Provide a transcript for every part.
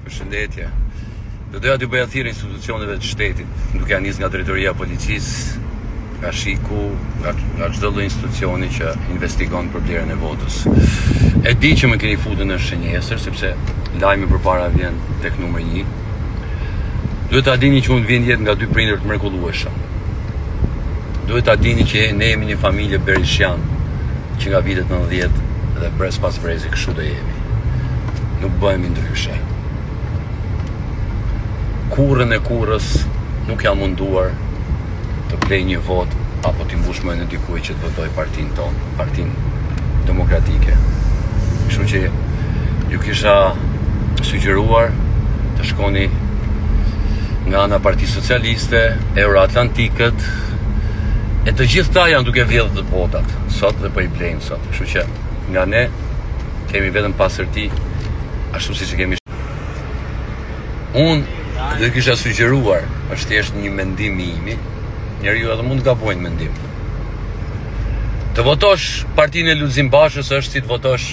Përshëndetje. Do doja t'ju bëja thirrje institucioneve të shtetit, duke ja nisë nga drejtoria e policisë, nga shiku, nga çdo lloj institucioni që investigon për blerjen e votës. E di që më keni futur në shënjesër, sepse lajmi përpara vjen tek numri 1. Duhet ta dini që unë vjen jetë nga 2 prindër të mrekullueshëm. Duhet ta dini që ne jemi një familje berishian, që nga vitet 90 dhe brez pas brezi kështu do jemi. Nuk bëhemi ndryshe. Kurrën e kurrës nuk jam munduar të blej një vot apo t'i mbush mendjen e dikujt që të votoj partinë tonë, Partinë Demokratike. Kështu që ju kisha sugjeruar të shkoni nga ana Partisë Socialiste, Euroatlantikët, e të gjithë ta janë duke vjedhur të votat sot dhe po i blejnë sot. Kështu që nga ne kemi vetëm pasërti, ashtu siç e kemi. Unë dhe kisha sugjeruar, është thjesht një mendim i imi, njeriu edhe mund të gabojnë mendim. Të votosh partinë e Lulzim Bashës është si të votosh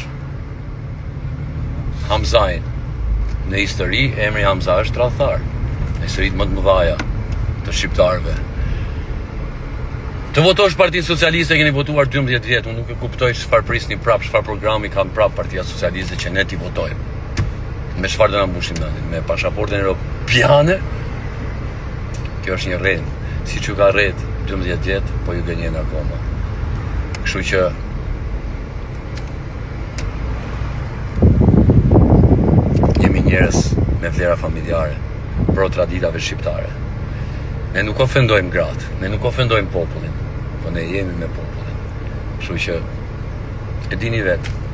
Hamzajin. Në histori, emri Hamza është tradhtar. Në historitë më të mëdha të shqiptarëve. Të votosh Partinë Socialiste, keni votuar 12 vjet, unë nuk e kuptoj çfarë prisni prap, çfarë programi ka prap Partia Socialiste që ne t'i votojmë. Me çfarë do na mbushim mendin? Me pasaportën europiane? Kjo është një rrend. Siç ju ka rreth 12 vjet, po ju gënjen akoma. Kështu që jemi njerëz me vlera familjare, pro traditave shqiptare. Ne nuk ofendojmë gratë, ne nuk ofendojmë popullin, po ne jemi me popullin. Kështu që e dini vetë.